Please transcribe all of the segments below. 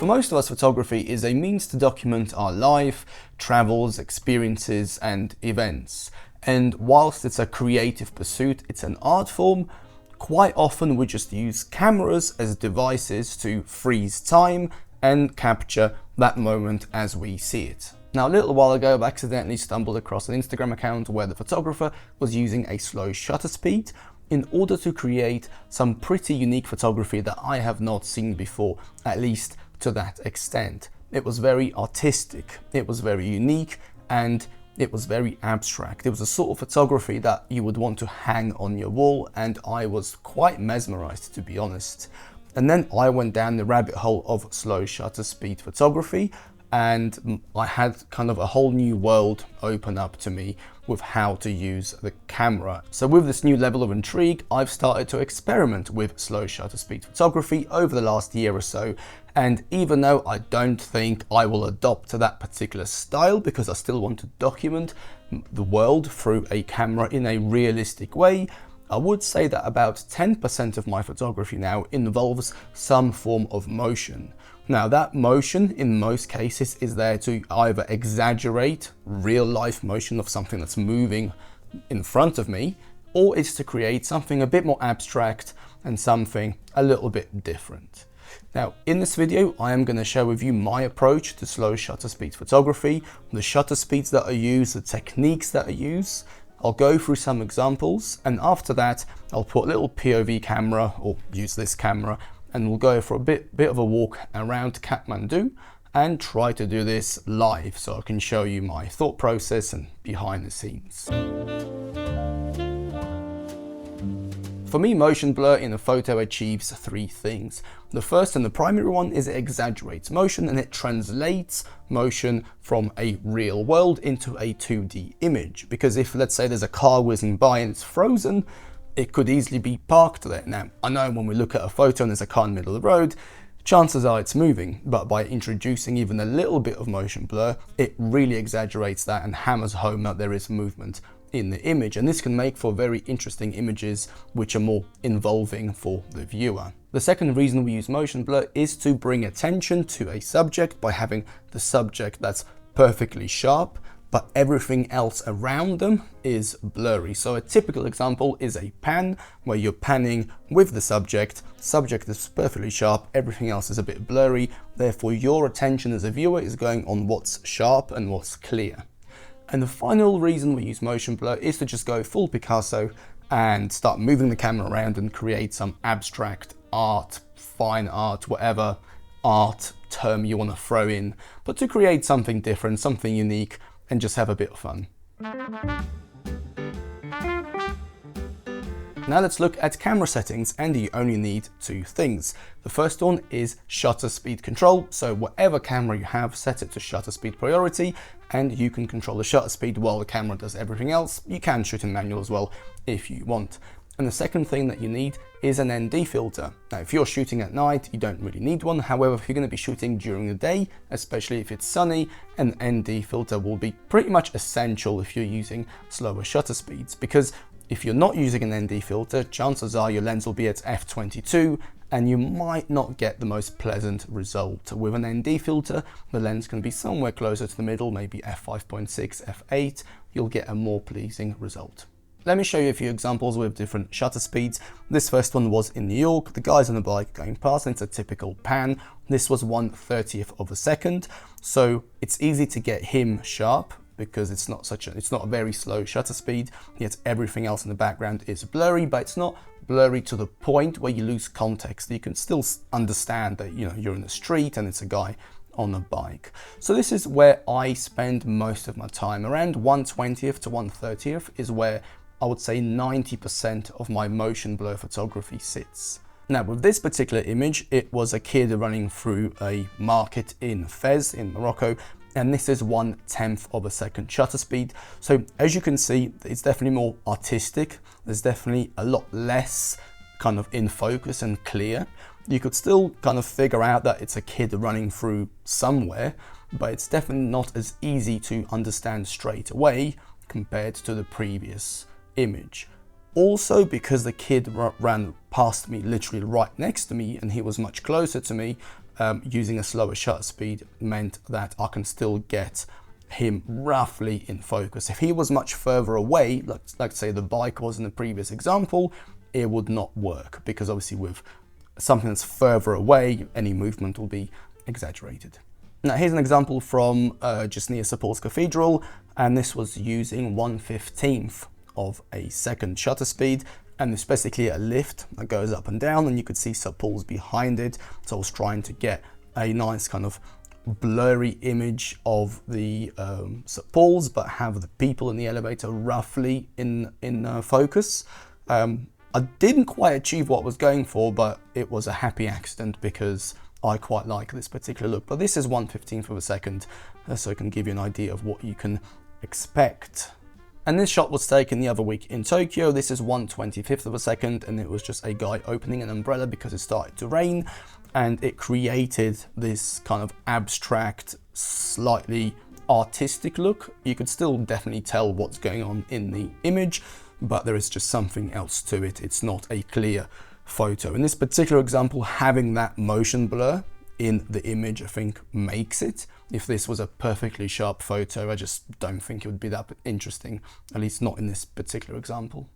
For most of us, photography is a means to document our life, travels, experiences, and events. And whilst it's a creative pursuit, it's an art form, quite often we just use cameras as devices to freeze time and capture that moment as we see it. Now, a little while ago, I accidentally stumbled across an Instagram account where the photographer was using a slow shutter speed in order to create some pretty unique photography that I have not seen before, at least to that extent. It was very artistic, it was very unique, and it was very abstract. It was a sort of photography that you would want to hang on your wall, and I was quite mesmerized, to be honest. And then I went down the rabbit hole of slow shutter speed photography, and I had kind of a whole new world open up to me with how to use the camera. So with this new level of intrigue, I've started to experiment with slow shutter speed photography over the last year or so. And even though I don't think I will adopt to that particular style, because I still want to document the world through a camera in a realistic way, I would say that about 10% of my photography now involves some form of motion. Now, that motion in most cases is there to either exaggerate real life motion of something that's moving in front of me, or it's to create something a bit more abstract and something a little bit different. Now, in this video, I am going to share with you my approach to slow shutter speed photography, the shutter speeds that I use, the techniques that I use. I'll go through some examples, and after that, I'll put a little POV camera, or use this camera, and we'll go for a bit of a walk around Kathmandu and try to do this live so I can show you my thought process and behind the scenes. For me, motion blur in a photo achieves three things. The first and the primary one is it exaggerates motion, and it translates motion from a real world into a 2D image. Because if, let's say, there's a car whizzing by and it's frozen, it could easily be parked there. Now, I know when we look at a photo and there's a car in the middle of the road, chances are it's moving, but by introducing even a little bit of motion blur, it really exaggerates that and hammers home that there is movement in the image. And this can make for very interesting images which are more involving for the viewer. The second reason we use motion blur is to bring attention to a subject by having the subject that's perfectly sharp, but everything else around them is blurry. So a typical example is a pan, where you're panning with the subject is perfectly sharp, everything else is a bit blurry, therefore your attention as a viewer is going on what's sharp and what's clear. And the final reason we use motion blur is to just go full Picasso and start moving the camera around and create some abstract art, fine art, whatever art term you want to throw in, but to create something different, something unique, and just have a bit of fun. Now let's look at camera settings, and you only need two things. The first one is shutter speed control. So whatever camera you have, set it to shutter speed priority, and you can control the shutter speed while the camera does everything else. You can shoot in manual as well if you want. And the second thing that you need is an ND filter. Now, if you're shooting at night, you don't really need one. However, if you're going to be shooting during the day, especially if it's sunny, an ND filter will be pretty much essential if you're using slower shutter speeds. Because if you're not using an ND filter, chances are your lens will be at f22 and you might not get the most pleasant result. With an ND filter, the lens can be somewhere closer to the middle, maybe f5.6, f8. You'll get a more pleasing result. Let me show you a few examples with different shutter speeds. This first one was in New York. The guy's on a bike going past, and it's a typical pan. This was 1/30th of a second. So it's easy to get him sharp because it's not a very slow shutter speed, yet everything else in the background is blurry, but it's not blurry to the point where you lose context. You can still understand that, you're in the street and it's a guy on a bike. So this is where I spend most of my time. Around 1/20th to 1/30th is where I would say 90% of my motion blur photography sits. Now, with this particular image, it was a kid running through a market in Fez in Morocco, and this is 1/10th of a second shutter speed. So as you can see, it's definitely more artistic. There's definitely a lot less kind of in focus and clear. You could still kind of figure out that it's a kid running through somewhere, but it's definitely not as easy to understand straight away compared to the previous image. Also, because the kid ran past me, literally right next to me, and he was much closer to me, using a slower shutter speed meant that I can still get him roughly in focus. If he was much further away, like say the bike was in the previous example, it would not work, because obviously with something that's further away, any movement will be exaggerated. Now here's an example from just near St Paul's Cathedral, and this was using 1/15 of a second shutter speed, and it's basically a lift that goes up and down, and you could see St Paul's behind it. So I was trying to get a nice kind of blurry image of the St Paul's, but have the people in the elevator roughly in focus. I didn't quite achieve what I was going for, but it was a happy accident because I quite like this particular look. But this is 1/15 of a second, so it can give you an idea of what you can expect. And this shot was taken the other week in Tokyo. This is 1/25 of a second, and it was just a guy opening an umbrella because it started to rain, and it created this kind of abstract, slightly artistic look. You could still definitely tell what's going on in the image, but there is just something else to it. It's not a clear photo. In this particular example, having that motion blur in the image, I think, makes it. If this was a perfectly sharp photo, I just don't think it would be that interesting, at least not in this particular example.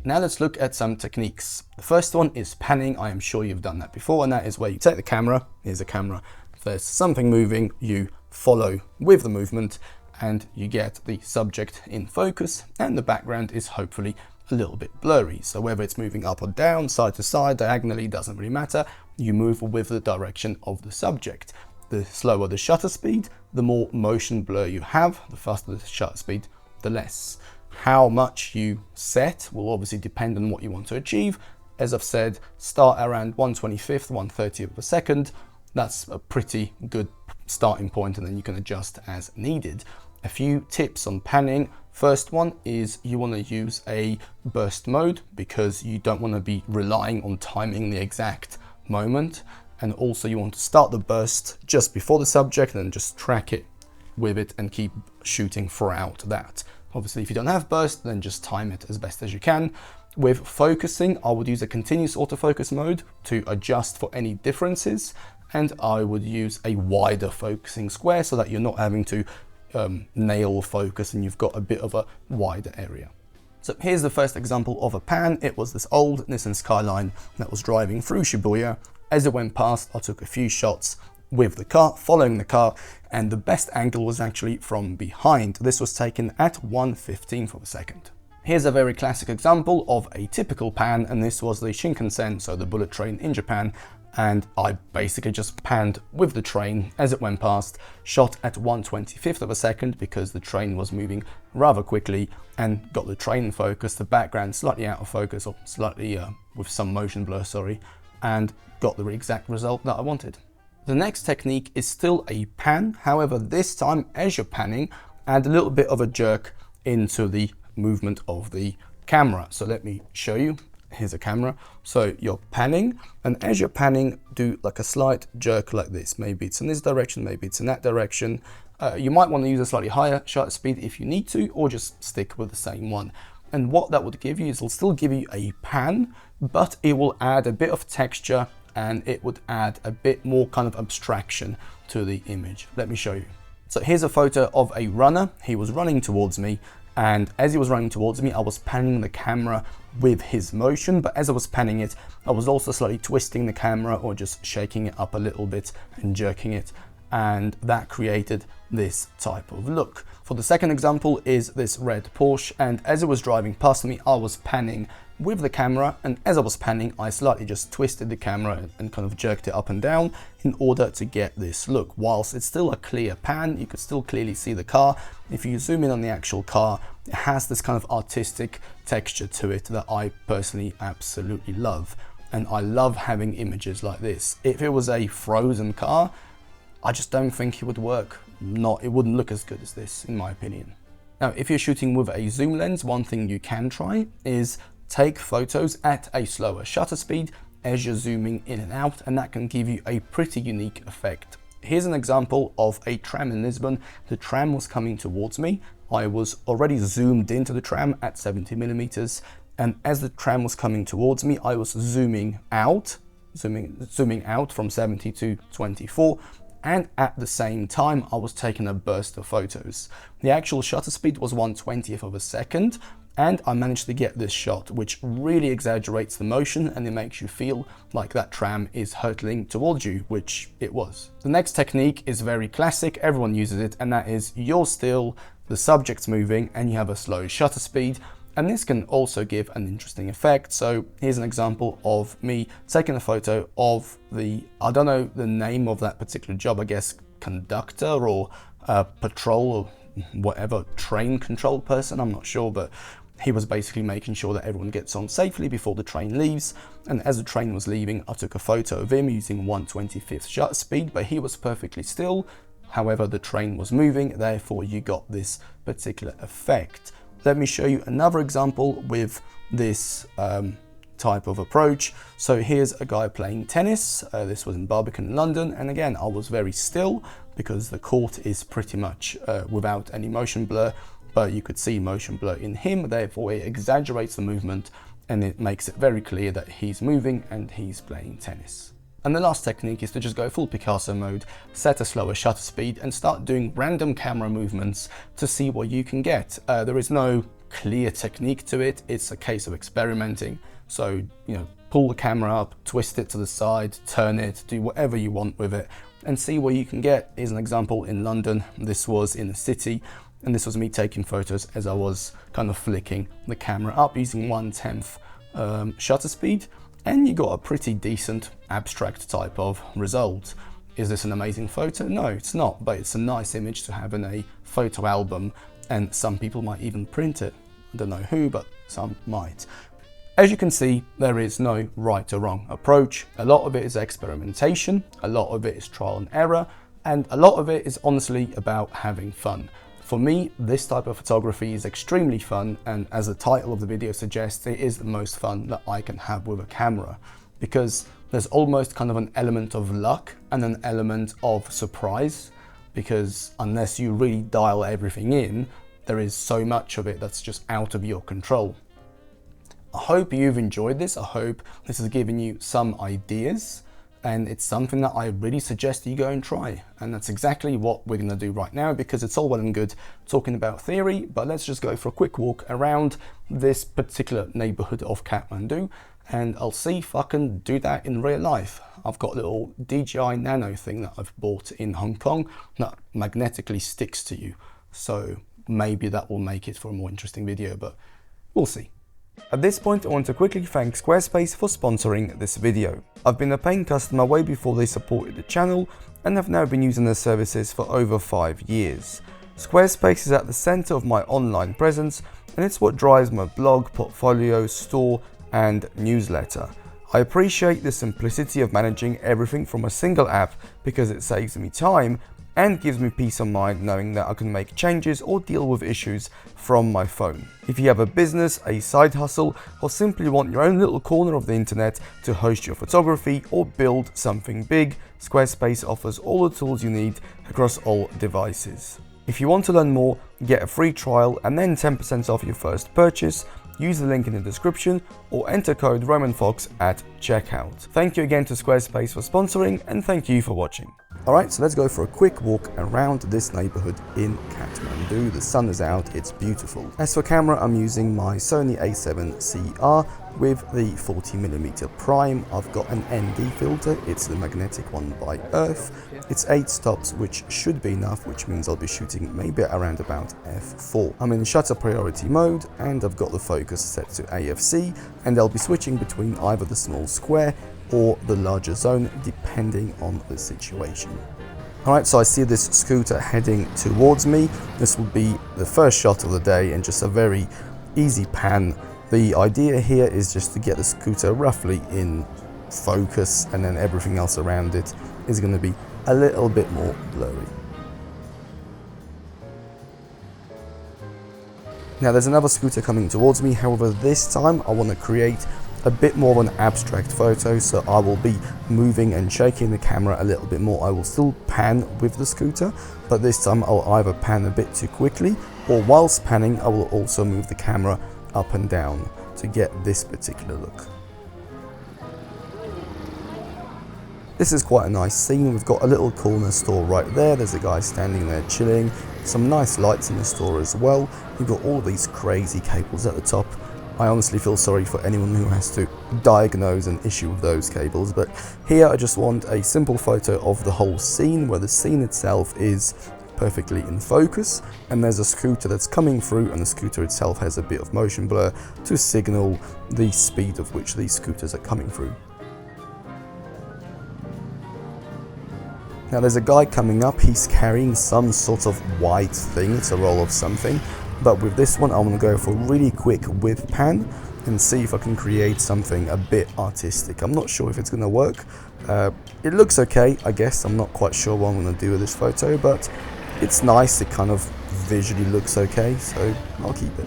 Now let's look at some techniques. The first one is panning. I am sure you've done that before, and that is where you take the camera. Here's a camera. If there's something moving, you follow with the movement, and you get the subject in focus, and the background is hopefully a little bit blurry. So whether it's moving up or down, side to side, diagonally, doesn't really matter. You move with the direction of the subject. The slower the shutter speed, the more motion blur you have. The faster the shutter speed, the less. How much you set will obviously depend on what you want to achieve. As I've said, start around 1/25, 1/30 of a second. That's a pretty good starting point, and then you can adjust as needed. A few tips on panning. First one is you want to use a burst mode, because you don't want to be relying on timing the exact moment. And also you want to start the burst just before the subject and then just track it with it and keep shooting throughout that. Obviously, if you don't have burst, then just time it as best as you can. With focusing, I would use a continuous autofocus mode to adjust for any differences. And I would use a wider focusing square so that you're not having to nail focus and you've got a bit of a wider area. So here's the first example of a pan. It was this old Nissan Skyline that was driving through Shibuya. As it went past, I took a few shots with the car, following the car, and the best angle was actually from behind. This was taken at 1/15 of a second. Here's a very classic example of a typical pan, and this was the Shinkansen, so the bullet train in Japan. And I basically just panned with the train as it went past, shot at 1/25 of a second because the train was moving rather quickly, and got the train in focus, the background slightly out of focus, or slightly with some motion blur, sorry, and got the exact result that I wanted. The next technique is still a pan. However, this time as you're panning, add a little bit of a jerk into the movement of the camera. So let me show you. Here's a camera. So you're panning, and as you're panning, do like a slight jerk like this. Maybe it's in this direction, maybe it's in that direction. You might want to use a slightly higher shutter speed if you need to, or just stick with the same one. And what that would give you is it'll still give you a pan, but it will add a bit of texture, and it would add a bit more kind of abstraction to the image. Let me show you. So here's a photo of a runner. He was running towards me, and as he was running towards me, I was panning the camera with his motion, but as I was panning it, I was also slightly twisting the camera or just shaking it up a little bit and jerking it, and that created this type of look. For the second example is this red Porsche, and as it was driving past me, I was panning with the camera, and as I was panning, I slightly just twisted the camera and kind of jerked it up and down in order to get this look. Whilst it's still a clear pan, you could still clearly see the car. If you zoom in on the actual car, it has this kind of artistic texture to it that I personally absolutely love. And I love having images like this. If it was a frozen car, I just don't think it would work. It wouldn't look as good as this, in my opinion. Now, if you're shooting with a zoom lens, one thing you can try is take photos at a slower shutter speed as you're zooming in and out, and that can give you a pretty unique effect. Here's an example of a tram in Lisbon. The tram was coming towards me. I was already zoomed into the tram at 70mm, And as the tram was coming towards me, I was zooming out from 70 to 24. And at the same time, I was taking a burst of photos. The actual shutter speed was 1/20th of a second, and I managed to get this shot, which really exaggerates the motion and it makes you feel like that tram is hurtling towards you, which it was. The next technique is very classic, everyone uses it, and that is you're still, the subject's moving, and you have a slow shutter speed. And this can also give an interesting effect. So here's an example of me taking a photo of I don't know the name of that particular job, I guess conductor or patrol or whatever, train control person, I'm not sure, but he was basically making sure that everyone gets on safely before the train leaves. And as the train was leaving, I took a photo of him using 1/25th shutter speed, but he was perfectly still. However, the train was moving, therefore you got this particular effect. Let me show you another example with this type of approach. So here's a guy playing tennis. This was in Barbican, London. And again, I was very still because the court is pretty much without any motion blur, but you could see motion blur in him. Therefore, it exaggerates the movement and it makes it very clear that he's moving and he's playing tennis. And the last technique is to just go full Picasso mode, set a slower shutter speed and start doing random camera movements to see what you can get. There is no clear technique to it, it's a case of experimenting. So, pull the camera up, twist it to the side, turn it, do whatever you want with it and see what you can get. Here's an example in London. This was in the city and this was me taking photos as I was kind of flicking the camera up using 1/10th shutter speed. And you got a pretty decent abstract type of result. Is this an amazing photo? No, it's not, but it's a nice image to have in a photo album, and some people might even print it. I don't know who, but some might. As you can see, there is no right or wrong approach. A lot of it is experimentation, a lot of it is trial and error, and a lot of it is honestly about having fun. For me, this type of photography is extremely fun, and as the title of the video suggests, it is the most fun that I can have with a camera, because there's almost kind of an element of luck and an element of surprise, because unless you really dial everything in, there is so much of it that's just out of your control. I hope you've enjoyed this. I hope this has given you some ideas. And it's something that I really suggest you go and try. And that's exactly what we're going to do right now, because it's all well and good talking about theory, but let's just go for a quick walk around this particular neighborhood of Kathmandu, and I'll see if I can do that in real life. I've got a little DJI Nano thing that I've bought in Hong Kong that magnetically sticks to you. So maybe that will make it for a more interesting video, but we'll see. At this point, I want to quickly thank Squarespace for sponsoring this video. I've been a paying customer way before they supported the channel and have now been using their services for over 5 years. Squarespace is at the center of my online presence, and it's what drives my blog, portfolio, store, and newsletter. I appreciate the simplicity of managing everything from a single app because it saves me time and gives me peace of mind knowing that I can make changes or deal with issues from my phone. If you have a business, a side hustle, or simply want your own little corner of the internet to host your photography or build something big, Squarespace offers all the tools you need across all devices. If you want to learn more, get a free trial and then 10% off your first purchase, use the link in the description or enter code RomanFox at checkout. Thank you again to Squarespace for sponsoring, and thank you for watching. Alright, so let's go for a quick walk around this neighborhood in Kathmandu. The sun is out, it's beautiful. As for camera, I'm using my Sony a7CR with the 40mm prime. I've got an ND filter, it's the magnetic one by Earth. It's 8 stops, which should be enough, which means I'll be shooting maybe around about f4. I'm in shutter priority mode and I've got the focus set to AFC, and I'll be switching between either the small square or the larger zone depending on the situation. Alright, so I see this scooter heading towards me. This will be the first shot of the day and just a very easy pan. The idea here is just to get the scooter roughly in focus, and then everything else around it is going to be a little bit more blurry. Now there's another scooter coming towards me, however this time I want to create a bit more of an abstract photo, so I will be moving and shaking the camera a little bit more. I will still pan with the scooter, but this time I'll either pan a bit too quickly, or whilst panning I will also move the camera up and down. to get this particular look. This is quite a nice scene. We've got a little corner store right there. There's a guy standing there chilling. Some nice lights in the store as well. You've got all these crazy cables at the top. I honestly feel sorry for anyone who has to diagnose an issue with those cables, but here I just want a simple photo of the whole scene, where the scene itself is perfectly in focus, and there's a scooter that's coming through, and the scooter itself has a bit of motion blur to signal the speed of which these scooters are coming through. Now there's a guy coming up. He's carrying some sort of white thing. It's a roll of something. But with this one, I want to go for a really quick whip pan and see if I can create something a bit artistic. I'm not sure if it's going to work. It looks okay, I guess. I'm not quite sure what I'm going to do with this photo, but it's nice. It kind of visually looks okay, so I'll keep it.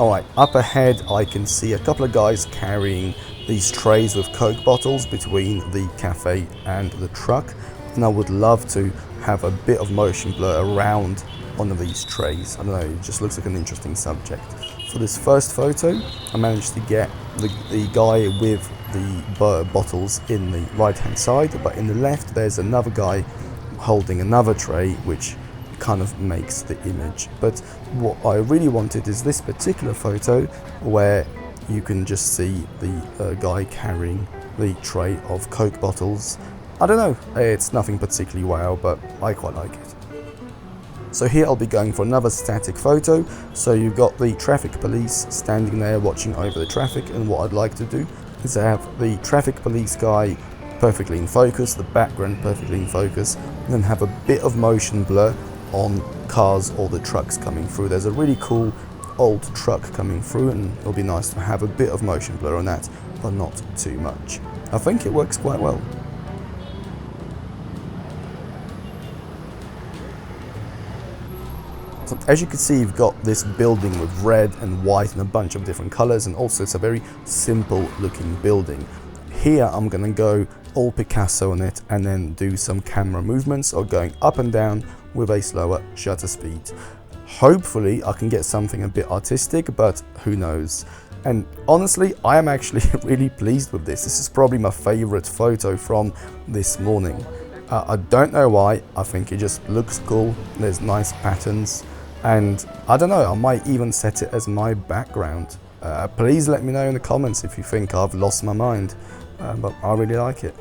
Alright, up ahead I can see a couple of guys carrying these trays with Coke bottles between the cafe and the truck, and I would love to have a bit of motion blur around one of these trays. I don't know, it just looks like an interesting subject. For this first photo, I managed to get the guy with the bottles in the right hand side, but in the left there's another guy holding another tray, which kind of makes the image. But what I really wanted is this particular photo where you can just see the guy carrying the tray of Coke bottles. I don't know, it's nothing particularly wow, but I quite like it. So here I'll be going for another static photo. So you've got the traffic police standing there watching over the traffic, and what I'd like to do is to have the traffic police guy perfectly in focus, the background perfectly in focus, and then have a bit of motion blur on cars or the trucks coming through. There's a really cool old truck coming through, and it'll be nice to have a bit of motion blur on that, but not too much. I think it works quite well. So as you can see, you've got this building with red and white and a bunch of different colors, and also it's a very simple looking building. Here I'm going to go all Picasso on it and then do some camera movements or going up and down with a slower shutter speed. Hopefully I can get something a bit artistic, but who knows. And honestly, I am actually really pleased with this. This is probably my favorite photo from this morning. I don't know why. I think it just looks cool. There's nice patterns, and I don't know, I might even set it as my background. Please let me know in the comments if you think I've lost my mind, but I really like it.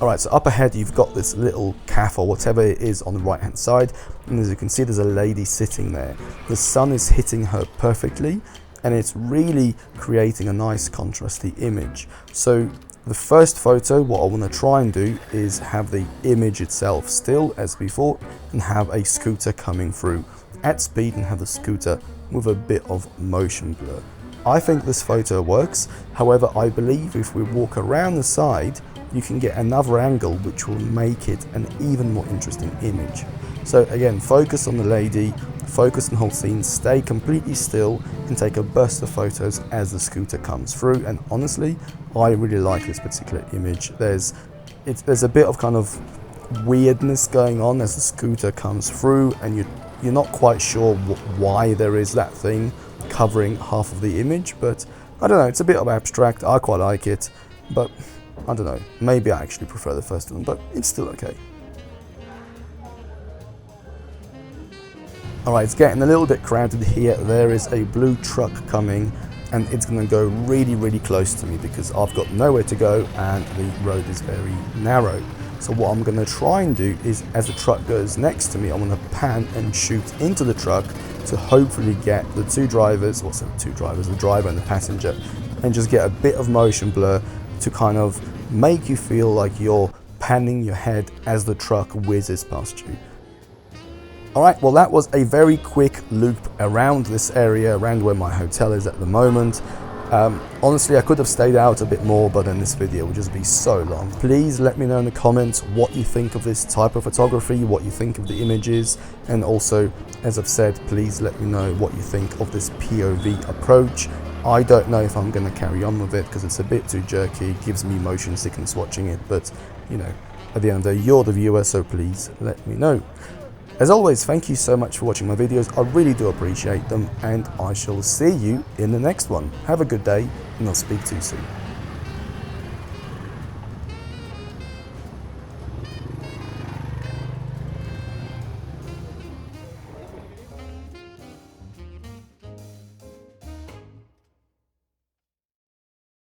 Alright, so up ahead you've got this little cafe or whatever it is on the right hand side, and as you can see there's a lady sitting there. The sun is hitting her perfectly, and it's really creating a nice contrasty image. So the first photo, what I want to try and do is have the image itself still as before, and have a scooter coming through at speed, and have the scooter with a bit of motion blur. I think this photo works. However, I believe if we walk around the side, you can get another angle which will make it an even more interesting image. So again, focus on the lady, focus on the whole scene, stay completely still, and take a burst of photos as the scooter comes through. And honestly, I really like this particular image. There's a bit of kind of weirdness going on as the scooter comes through, and you're not quite sure why there is that thing covering half of the image, but I don't know, it's a bit of abstract. I quite like it, but I don't know, maybe I actually prefer the first one, but it's still okay. Alright, it's getting a little bit crowded here. There is a blue truck coming, and it's going to go really, really close to me because I've got nowhere to go and the road is very narrow. So what I'm going to try and do is, as the truck goes next to me, I'm going to pan and shoot into the truck to hopefully get the two drivers, what's the two drivers, the driver and the passenger, and just get a bit of motion blur to kind of make you feel like you're panning your head as the truck whizzes past you. Alright, well that was a very quick loop around this area, around where my hotel is at the moment. Honestly, I could have stayed out a bit more, but then this video would just be so long. Please let me know in the comments what you think of this type of photography, what you think of the images, and also, as I've said, please let me know what you think of this POV approach. I don't know if I'm going to carry on with it because it's a bit too jerky, gives me motion sickness watching it, but you know, at the end of the day, you're the viewer, so please let me know. As always, thank you so much for watching my videos, I really do appreciate them, and I shall see you in the next one. Have a good day, and I'll speak to you soon.